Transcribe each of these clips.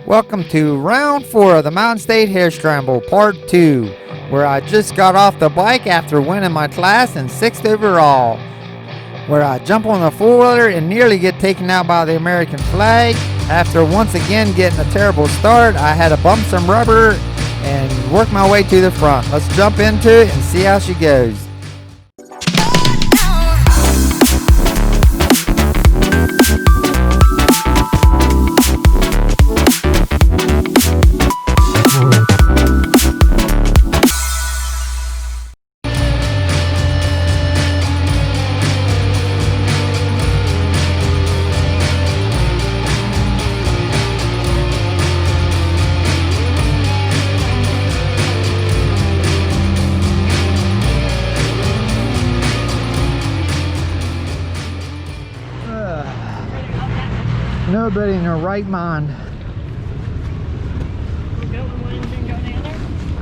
Welcome to round 4 of the Mountain State Hare Scramble Part 2, where I just got off the bike after winning my class in 6th overall, where I jump on the four-wheeler and nearly get taken out by the American flag. After once again getting a terrible start, I had to bump some rubber and work my way to the front. Let's jump into it and see how she goes. Nobody in their right mind.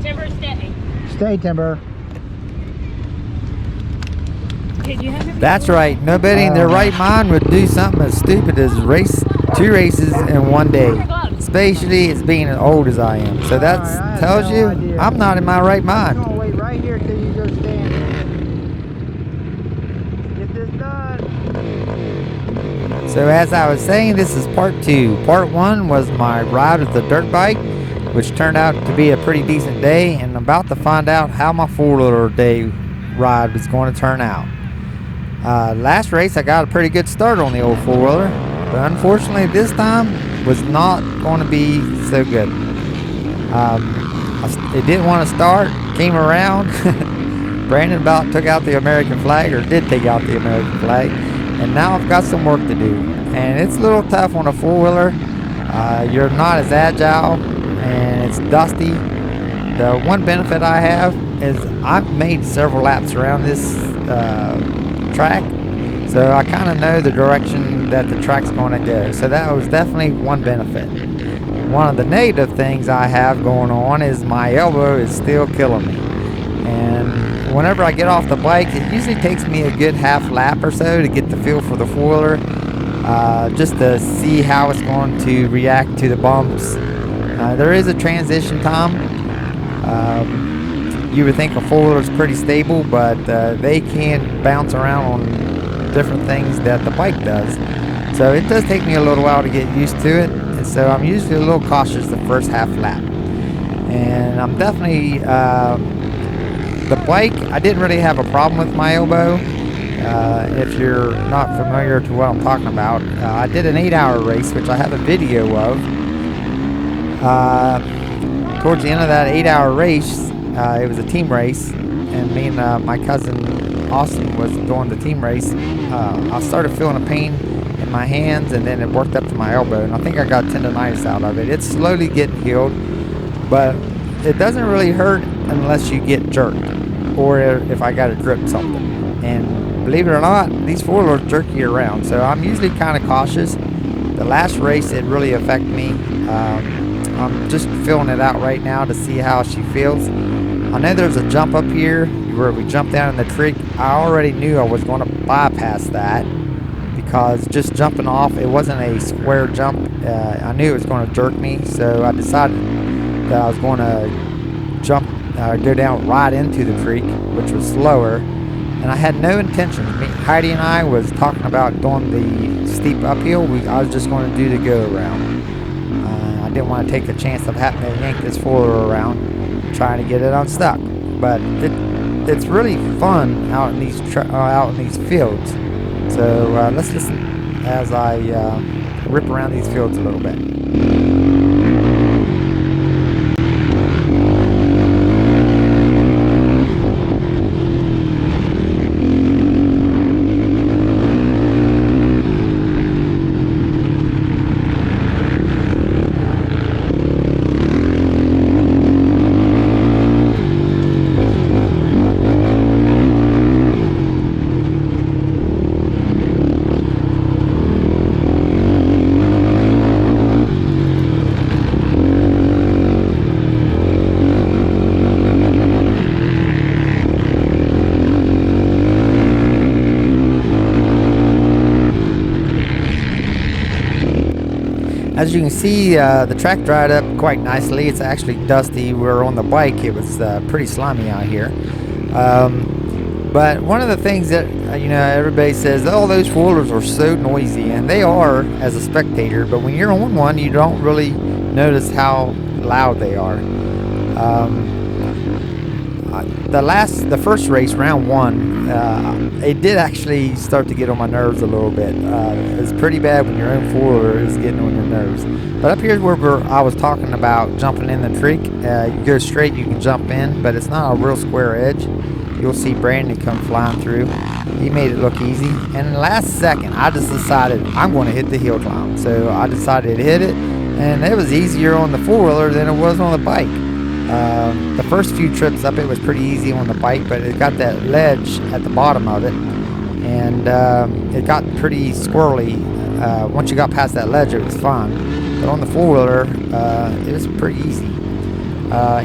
Timber, stay. Stay, Timber. Did you have That's right. Nobody in their right mind would do something as stupid as race 2 races in one day. Especially as being as old as I am. So that tells you I'm not in my right mind. I'm gonna wait right here till you go stand. Get this done. So as I was saying, this is part 2. Part 1 was my ride with the dirt bike, which turned out to be a pretty decent day, and I'm about to find out how my four-wheeler day ride was going to turn out. Last race I got a pretty good start on the old four-wheeler, but unfortunately this time was not going to be so good. It didn't want to start, came around. Brandon about took out the American flag, or did take out the American flag. And now I've got some work to do, and it's a little tough on a four-wheeler. You're not as agile, and it's dusty. The one benefit I have is I've made several laps around this track, so I kind of know the direction that the track's going to go. So that was definitely one benefit. One of the negative things I have going on is my elbow is still killing me, and whenever I get off the bike, it usually takes me a good half lap or so to get the feel for the four-wheeler, just to see how it's going to react to the bumps. There is a transition time. You would think a four-wheeler is pretty stable, but they can bounce around on different things that the bike does. So it does take me a little while to get used to it, and so I'm usually a little cautious the first half lap. And I'm definitely... the bike, I didn't really have a problem with my elbow. If you're not familiar to what I'm talking about, I did an 8-hour race, which I have a video of. Towards the end of that 8-hour race, it was a team race, and me and my cousin Austin was doing the team race. I started feeling a pain in my hands, and then it worked up to my elbow, and I think I got tendonitis out of it. It's slowly getting healed, but it doesn't really hurt unless you get jerked, or if I got to grip something. And believe it or not, these four-wheelers jerk you around, so I'm usually kind of cautious. The last race, it really affected me. I'm just feeling it out right now to see how she feels. I know there's a jump up here where we jumped down in the creek. I already knew I was going to bypass that, because just jumping off, it wasn't a square jump. I knew it was going to jerk me, so I decided that I was going to go down right into the creek, which was slower, and I had no intention. Heidi and I was talking about doing the steep uphill. I was just going to do the go around. I didn't want to take the chance of having to yank this four-wheeler around, trying to get it unstuck. But it's really fun out in these fields. So let's listen as I rip around these fields a little bit. As you can see, the track dried up quite nicely. It's actually dusty. We're on the bike. It was pretty slimy out here. But one of the things that, everybody says, oh, those four-wheelers are so noisy, and they are as a spectator, but when you're on one, you don't really notice how loud they are. The first race, round one, it did actually start to get on my nerves a little bit. It's pretty bad when your own four-wheeler is getting on your nerves. But up here where I was talking about jumping in the creek, you go straight, you can jump in, but it's not a real square edge. You'll see Brandon come flying through. He made it look easy. And in the last second, I just decided I'm going to hit the hill climb. So I decided to hit it, and it was easier on the four-wheeler than it was on the bike. The first few trips up, it was pretty easy on the bike, but it got that ledge at the bottom of it, and it got pretty squirrely. Once you got past that ledge, it was fine. But on the four-wheeler, it was pretty easy.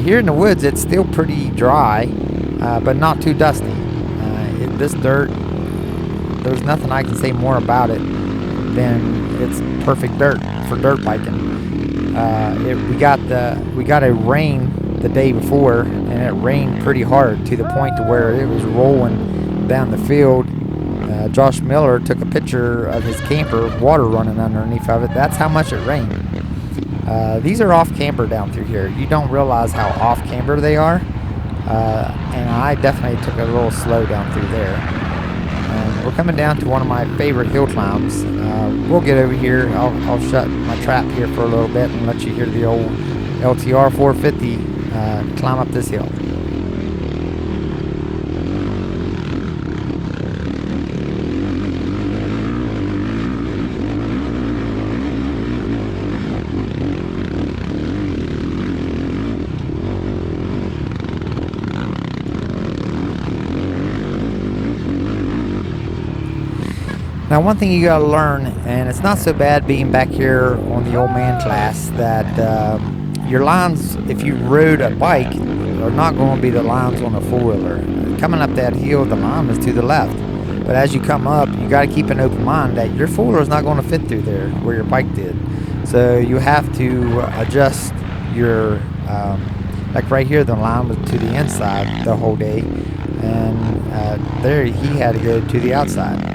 Here in the woods, it's still pretty dry, but not too dusty. This dirt, there's nothing I can say more about it than it's perfect dirt for dirt biking. We got a rain the day before, and it rained pretty hard to the point to where it was rolling down the field. Josh Miller took a picture of his camper, water running underneath of it. That's how much it rained. These are off camber down through here. You don't realize how off camber they are. And I definitely took it a little slow down through there. We're coming down to one of my favorite hill climbs. We'll get over here. I'll shut my trap here for a little bit and let you hear the old LTR 450 climb up this hill. Now, one thing you gotta learn, and it's not so bad being back here on the old man class, that your lines, if you rode a bike, are not going to be the lines on a four-wheeler. Coming up that hill, the line is to the left. But as you come up, you got to keep an open mind that your four-wheeler is not going to fit through there where your bike did. So you have to adjust your, like right here, the line was to the inside the whole day. And there he had to go to the outside.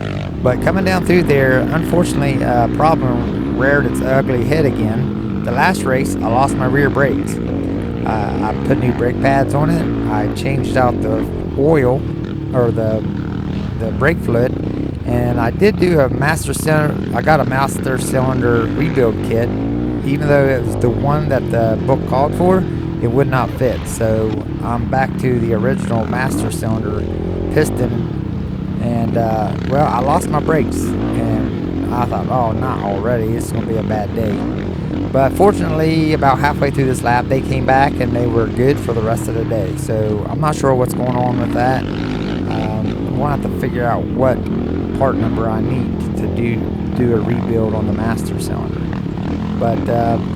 But coming down through there, unfortunately, problem reared its ugly head again. The last race, I lost my rear brakes. I put new brake pads on it. I changed out the oil, or the brake fluid, and I did do a master cylinder. I got a master cylinder rebuild kit. Even though it was the one that the book called for, it would not fit. So I'm back to the original master cylinder piston. And, well, I lost my brakes, and I thought, oh, not already, it's going to be a bad day. But fortunately, about halfway through this lap, they came back, and they were good for the rest of the day. So I'm not sure what's going on with that. We'll have to figure out what part number I need to do a rebuild on the master cylinder. But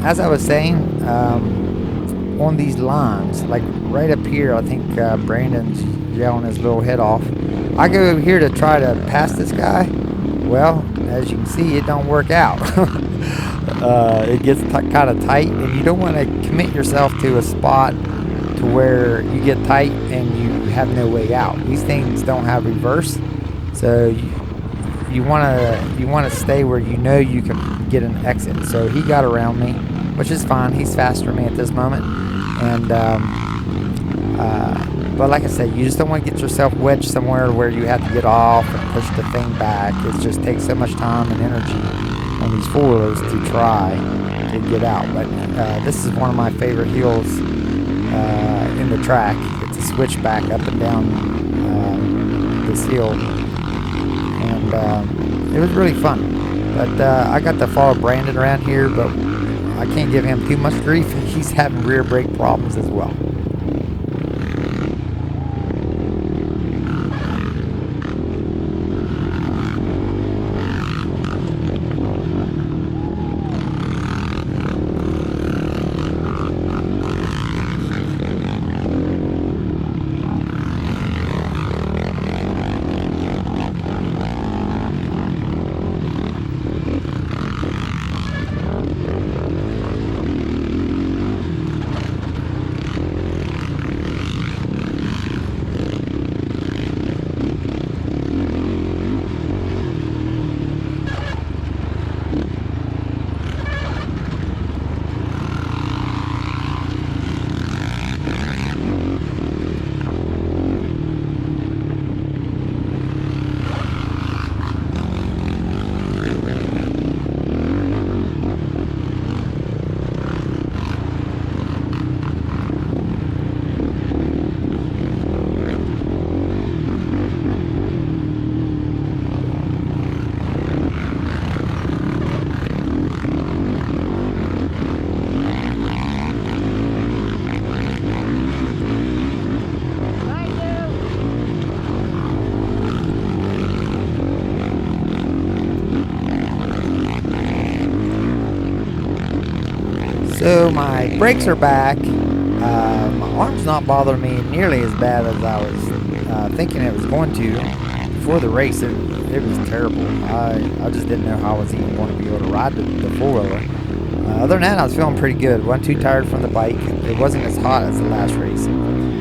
as I was saying, on these lines, like right up here, I think Brandon's yelling his little head off. I go over here to try to pass this guy. Well, as you can see, it don't work out. It gets kind of tight, and you don't want to commit yourself to a spot to where you get tight and you have no way out. These things don't have reverse, so you want to stay where you know you can get an exit. So he got around me, which is fine. He's faster than me at this moment, and but like I said, you just don't want to get yourself wedged somewhere where you have to get off and push the thing back. It just takes so much time and energy on these four-wheelers to try to get out. But this is one of my favorite hills in the track. It's a switchback up and down this hill, and it was really fun. But I got to follow Brandon around here, but I can't give him too much grief. He's having rear brake problems as well. So my brakes are back. My arm's not bothering me nearly as bad as I was thinking it was going to. Before the race, it was terrible. I just didn't know how I was even going to be able to ride the four-wheeler. Other than that, I was feeling pretty good. Wasn't too tired from the bike. It wasn't as hot as the last race.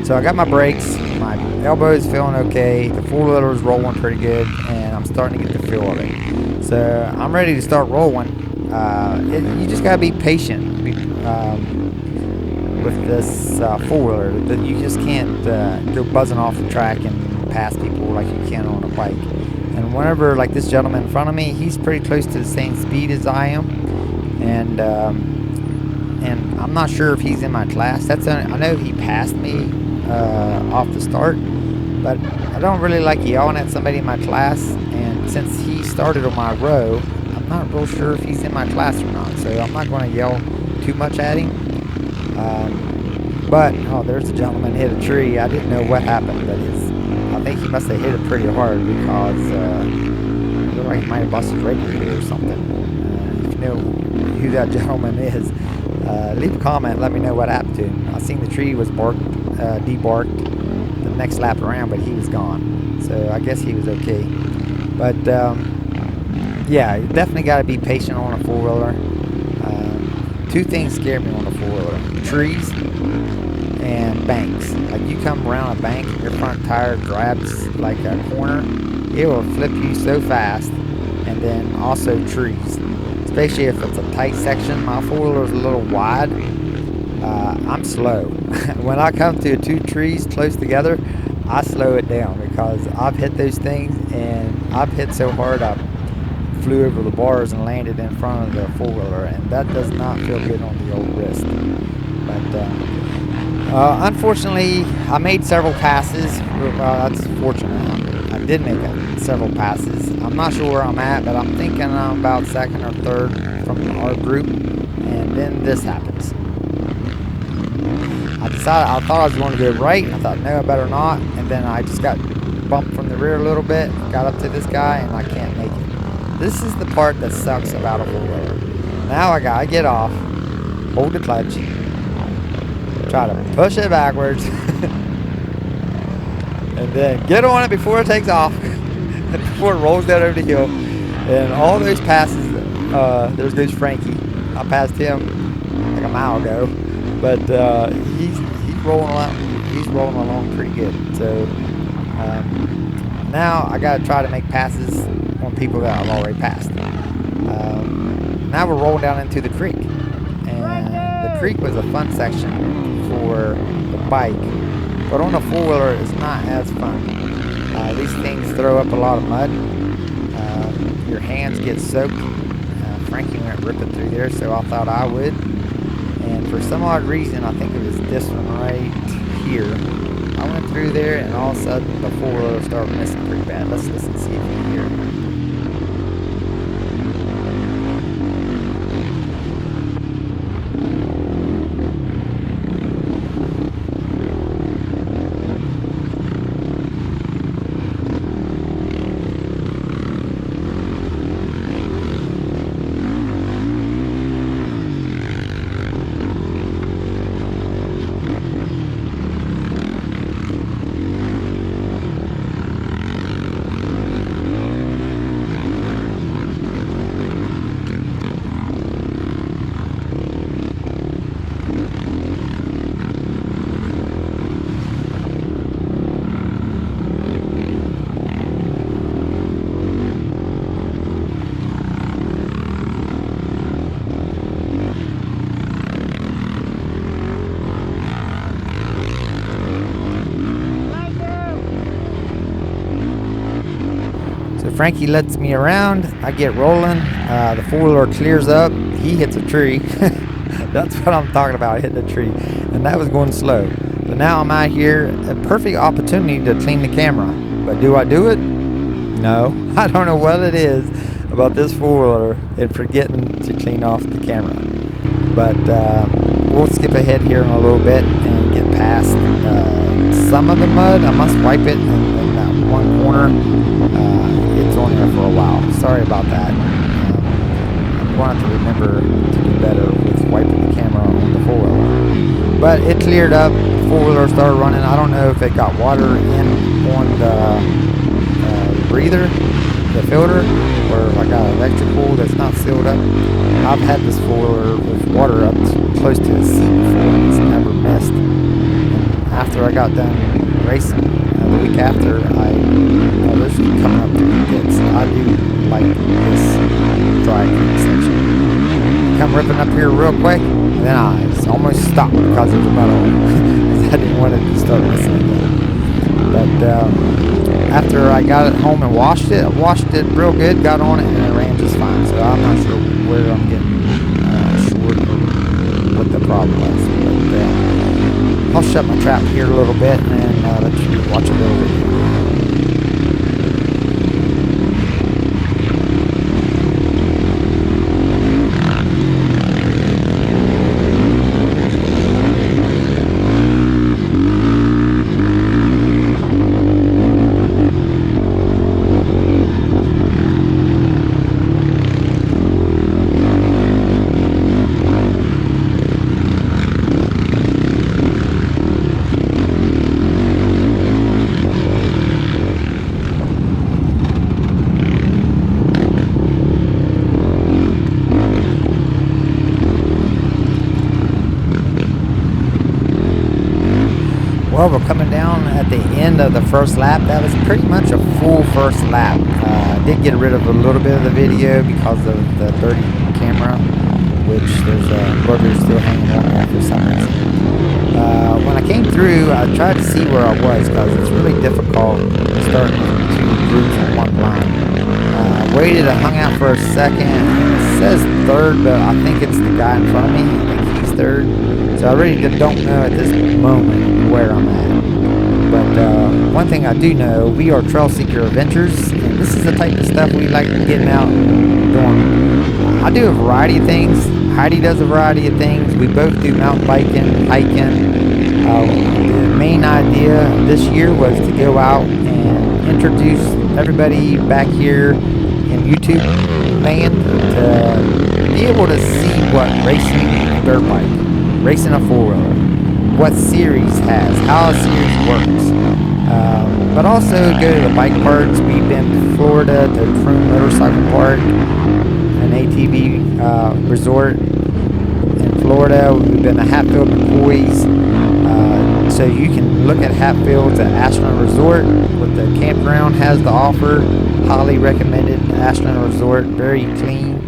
So I got my brakes. My elbow is feeling okay. The four-wheeler is rolling pretty good, and I'm starting to get the feel of it. So I'm ready to start rolling. You just gotta be patient with this four-wheeler. You just can't go buzzing off the track and pass people like you can on a bike. And whenever, like this gentleman in front of me, he's pretty close to the same speed as I am, and I'm not sure if he's in my class. I know he passed me off the start, but I don't really like yelling at somebody in my class. And since he started on my row, I'm not real sure if he's in my class or not. So I'm not going to yell too much at him. But oh, there's a gentleman hit a tree. I didn't know what happened, but I think he must have hit it pretty hard because it looked like he might have busted his radiator or something. If you know who that gentleman is, leave a comment. Let me know what happened to him. I seen the tree was debarked the next lap around, but he was gone. So I guess he was okay. But yeah, you definitely got to be patient on a four-wheeler. Two things scare me on a four-wheeler: trees and banks. Like you come around a bank and your front tire grabs like a corner, it will flip you so fast. And then also trees, especially if it's a tight section. My four-wheeler is a little wide. I'm slow. When I come to two trees close together, I slow it down because I've hit those things, and I've hit so hard I flew over the bars and landed in front of the four-wheeler, and that does not feel good on the old wrist. But unfortunately, I made several passes. Well, that's fortunate. I did make several passes. I'm not sure where I'm at, but I'm thinking I'm about second or third from our group, and then this happens. I thought I was going to go right. I thought, no, I better not. And then I just got bumped from the rear a little bit, got up to this guy, and I can't make it. This is the part that sucks about a four-wheeler. Now I gotta get off, hold the clutch, try to push it backwards, and then get on it before it takes off, before it rolls down over the hill. And all those passes, there goes Frankie. I passed him like a mile ago, but he's rolling along. He's rolling along pretty good. So now I gotta try to make passes on people that I've already passed. Now we're rolling down into the creek, and the creek was a fun section for the bike, but on a four-wheeler it's not as fun. These things throw up a lot of mud. Your hands get soaked. Frankie went ripping through there, so I thought I would, and for some odd reason, I think it was this one right here, I went through there, and all of a sudden the four-wheeler started missing pretty bad. Let's listen and see if you can hear it. Frankie lets me around, I get rolling, the four-wheeler clears up, he hits a tree. That's what I'm talking about, hitting a tree. And that was going slow. But now I'm out here, a perfect opportunity to clean the camera. But do I do it? No. I don't know what it is about this four-wheeler and forgetting to clean off the camera. But we'll skip ahead here in a little bit and get past some of the mud. I must wipe it in that one corner. It's on there for a while. Sorry about that. I'm going to remember to do better with wiping the camera on But it cleared up. Four-wheeler started running. I don't know if it got water in on the breather, the filter, or if I got electrical that's not sealed up. I've had this four-wheeler with water up close to the seat before, and it's never missed. And after I got done racing, the week after, this is coming up to the pits. I do like this dry creek section. Come ripping up here real quick, and then I almost stopped because of the metal. I didn't want it to start missing again. But after I got it home and washed it, I washed it real good, got on it, and it ran just fine. So I'm not sure where I'm getting short or what the problem was. But I'll shut my trap here a little bit and let you watch a little video. Well, we're coming down at the end of the first lap. That was pretty much a full first lap. I did get rid of a little bit of the video because of the dirty camera, which there's a burger still hanging on there for some reason. When I came through, I tried to see where I was because it's really difficult starting two groups in one line. Waited, I hung out for a second. It says third, but I think it's the guy in front of me. I think he's third. So I really don't know at this moment where I'm at. But one thing I do know, we are Trail Seeker Adventures, and this is the type of stuff we like getting out and doing. I do a variety of things. Heidi does a variety of things. We both do mountain biking, hiking. The main idea this year was to go out and introduce everybody back here in YouTube land to be able to see what racing a dirt bike, racing a four-wheeler, what series has, how a series works. But also go to the bike parks. We've been to Florida to Prune Motorcycle Park, an ATV resort in Florida. We've been to Hatfield McCoy's. So you can look at Hatfield's at Astronaut Resort. What the campground has to offer. Highly recommended Astronaut Resort. Very clean.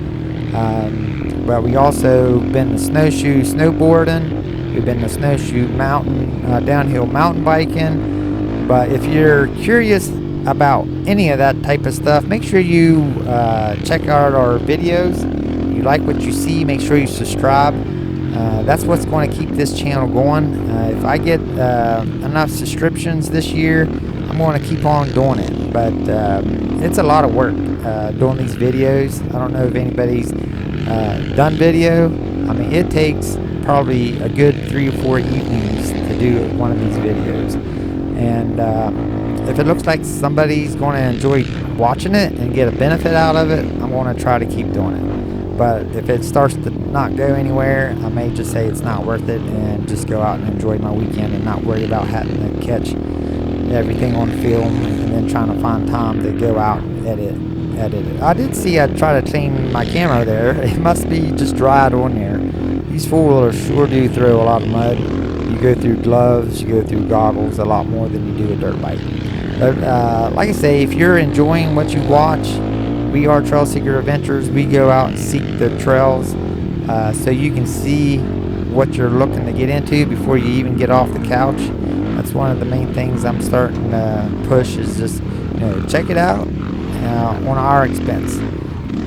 But we also been to snowshoe snowboarding. We've been to snowshoe mountain, downhill mountain biking. But if you're curious about any of that type of stuff, make sure you check out our videos. If you like what you see, make sure you subscribe. That's what's going to keep this channel going. If I get enough subscriptions this year, I'm going to keep on doing it. But it's a lot of work doing these videos. I don't know if anybody's done video. I mean, it takes probably a good 3 or 4 evenings to do one of these videos. And if it looks like somebody's going to enjoy watching it and get a benefit out of it, I'm going to try to keep doing it. But if it starts to not go anywhere, I may just say it's not worth it and just go out and enjoy my weekend and not worry about having to catch everything on film and then trying to find time to go out and edit it. I did see I tried to clean my camera there. It must be just dried on there. These four-wheelers sure do throw a lot of mud. You go through gloves, you go through goggles a lot more than you do a dirt bike. But like I say, if you're enjoying what you watch, we are Trail Seeker Adventures. We go out and seek the trails so you can see what you're looking to get into before you even get off the couch. That's one of the main things I'm starting to push is just, check it out on our expense.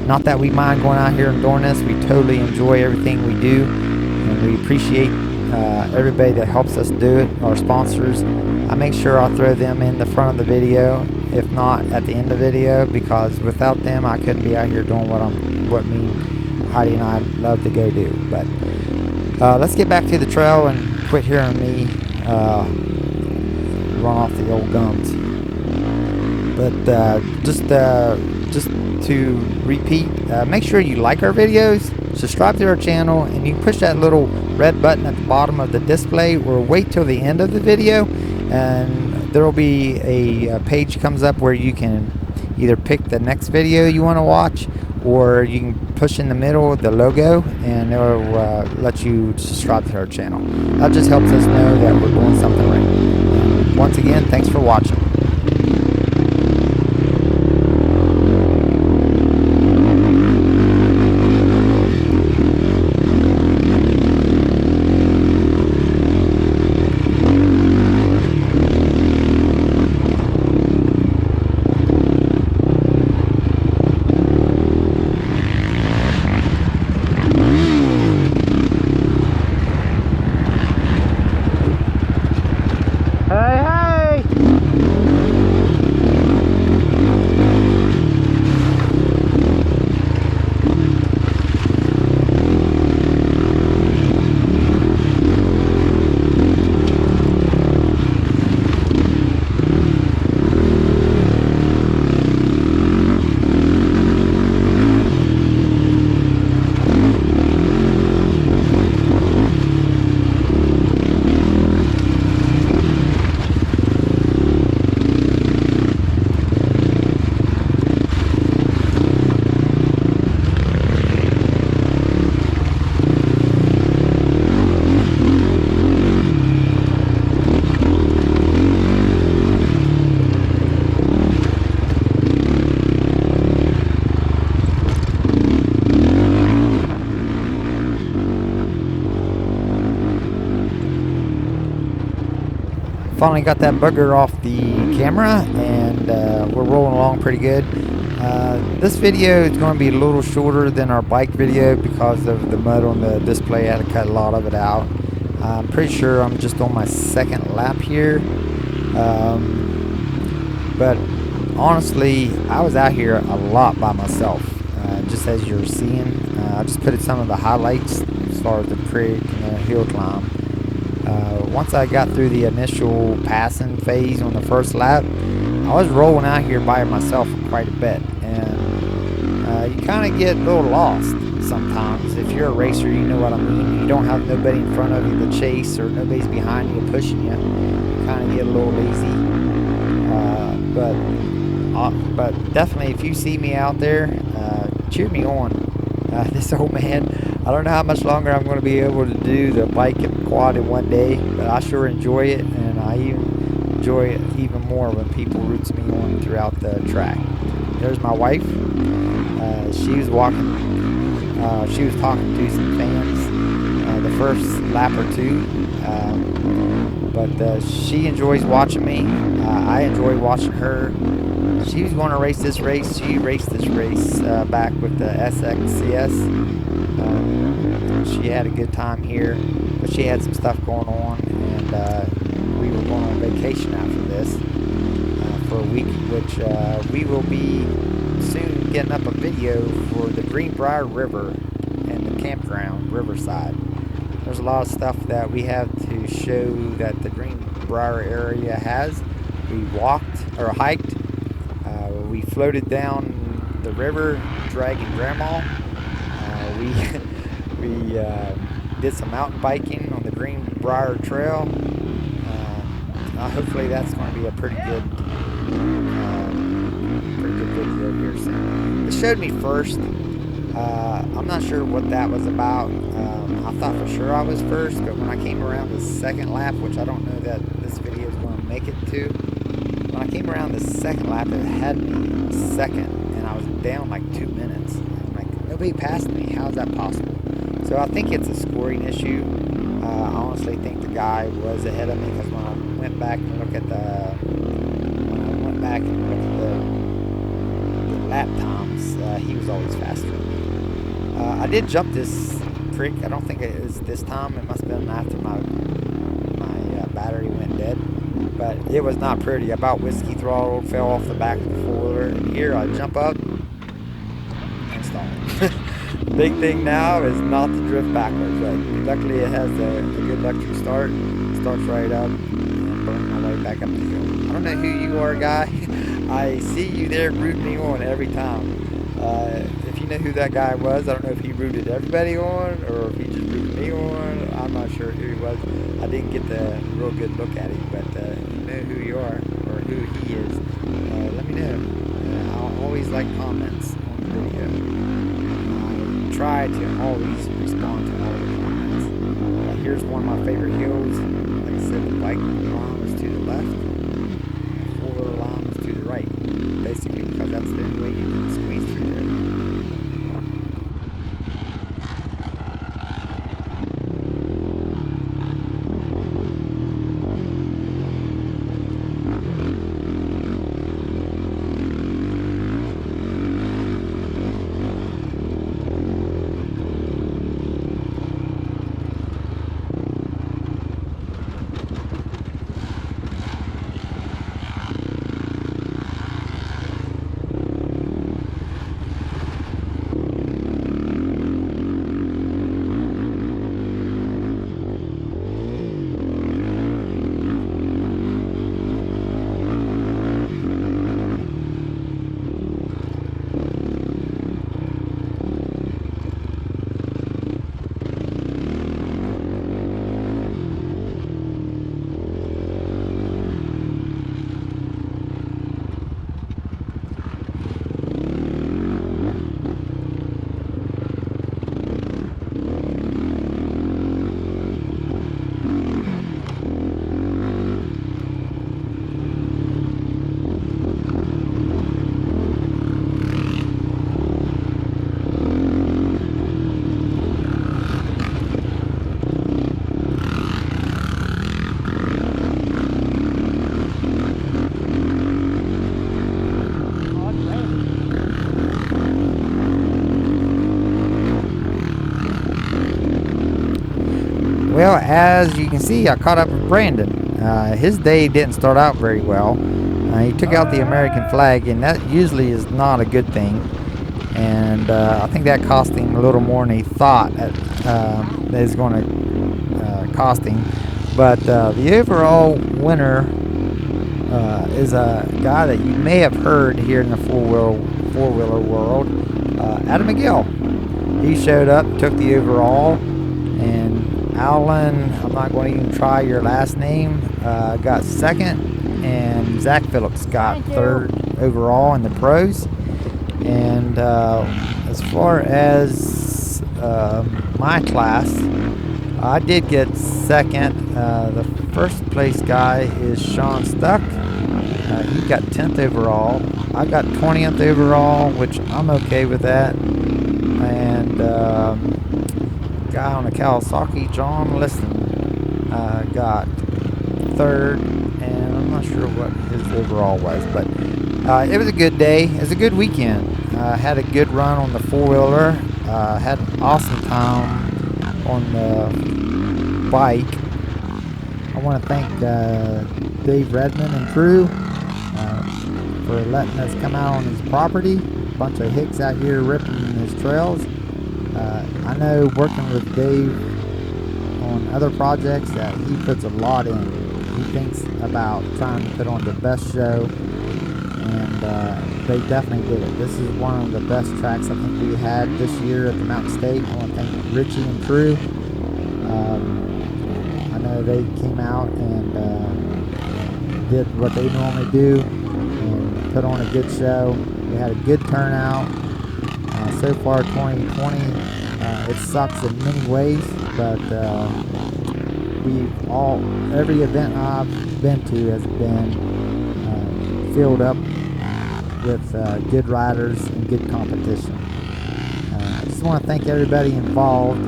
Not that we mind going out here and doing this. We totally enjoy everything we do, and we appreciate everybody that helps us do it, our sponsors. I make sure I'll throw them in the front of the video, if not at the end of the video, because without them I couldn't be out here doing what me, Heidi and I love to go do. But let's get back to the trail and quit hearing me run off the old gums. But just just to repeat, make sure you like our videos, subscribe to our channel, and you can push that little red button at the bottom of the display, or wait till the end of the video, and there will be a page comes up where you can either pick the next video you want to watch, or you can push in the middle the logo, and it will let you subscribe to our channel. That just helps us know that we're doing something right. And once again, thanks for watching. Finally got that bugger off the camera, and we're rolling along pretty good. This video is going to be a little shorter than our bike video because of the mud on the display. I had to cut a lot of it out. I'm pretty sure I'm just on my second lap here, but honestly, I was out here a lot by myself, just as you're seeing. I just put in some of the highlights as far as the creek and the hill climb. Once I got through the initial passing phase on the first lap, I was rolling out here by myself quite a bit, and you kind of get a little lost sometimes. If you're a racer, you know what I mean. You don't have nobody in front of you to chase, or nobody's behind you pushing you. You kind of get a little lazy. But definitely, if you see me out there, cheer me on. This old man, I don't know how much longer I'm going to be able to do the bike and quad in one day, but I sure enjoy it, and I even enjoy it even more when people roots me on throughout the track. There's my wife. She was walking. She was talking to some fans the first lap or two, but she enjoys watching me. I enjoy watching her. She was going to race this race. She raced this race back with the SXCS. She had a good time here, but she had some stuff going on, and we were going on vacation after this for a week, which we will be soon getting up a video for the Greenbrier River and the campground Riverside. There's a lot of stuff that we have to show that the Greenbrier area has. We walked or hiked. We floated down the river, dragging Grandma. We did some mountain biking on the Greenbrier Trail. Hopefully that's going to be a pretty good video here soon. It showed me first. I'm not sure what that was about. I thought for sure I was first, but when I came around the second lap, which I don't know that this video is going to make it to, when I came around the second lap, it had me second, and I was down like 2 minutes. I'm like, nobody passed me. How is that possible? So I think it's a scoring issue. I honestly think the guy was ahead of me, because when I went back and looked at the lap times, he was always faster than me. I did jump this creek. I don't think it was this time. It must have been after my battery went dead. But it was not pretty. I about whiskey throttled, fell off the back of the four-wheeler, and here I jump up and stall. Big thing now is not to drift backwards. But luckily it has a good electric start. Starts right up and burn my way back up the hill. I don't know who you are, guy. I see you there rooting me on every time. If you know who that guy was, I don't know if he rooted everybody on or if he just rooted me on. I'm not sure who he was. I didn't get the real good look at him, but if you know who you are or who he is, let me know. I'll always like comments on the video. I try to always respond to all the comments. Here's one of my favorite hills. Like I said, the bike line is to the left, the four-wheeler line is to the right. Basically, because that's the only way you can squeeze through there. Well, as you can see, I caught up with Brandon. His day didn't start out very well. He took out the American flag, and that usually is not a good thing. And I think that cost him a little more than he thought that is going to cost him. But the overall winner is a guy that you may have heard here in the four-wheeler world, Adam McGill. He showed up, took the overall, and Alan, I'm not going to even try your last name, got second, and Zach Phillips got third overall in the pros. And as far as my class, I did get second. The first place guy is Sean Stuck. He got 10th overall. I got 20th overall, which I'm okay with that. And guy on the Kawasaki, John Liston, got third, and I'm not sure what his overall was, but it was a good day. It was a good weekend. Had a good run on the four-wheeler. Had an awesome time on the bike. I want to thank Dave Redmond and crew for letting us come out on his property. A bunch of hicks out here ripping his trails. I know working with Dave on other projects that he puts a lot in. He thinks about trying to put on the best show, and they definitely did it. This is one of the best tracks I think we had this year at the Mountain State. I want to thank Richie and crew. I know they came out and did what they normally do and put on a good show. We had a good turnout. So far 2020, it sucks in many ways, but every event I've been to has been filled up with good riders and good competition. I just want to thank everybody involved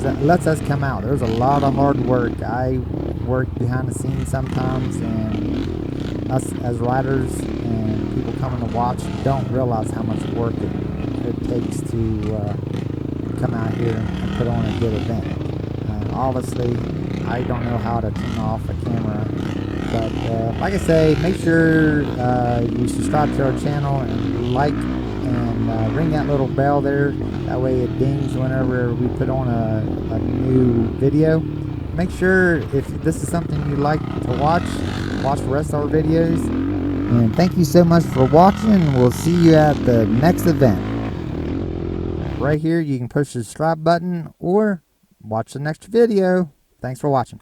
that lets us come out. There's a lot of hard work. I work behind the scenes sometimes, and us as riders and people coming to watch don't realize how much work it takes to come out here and put on a good event. Obviously, I don't know how to turn off a camera, but like I say, make sure you subscribe to our channel and like and ring that little bell there. That way it dings whenever we put on a new video. Make sure if this is something you like to watch the rest of our videos. And thank you so much for watching. We'll see you at the next event. Right here, you can push the subscribe button or watch the next video. Thanks for watching.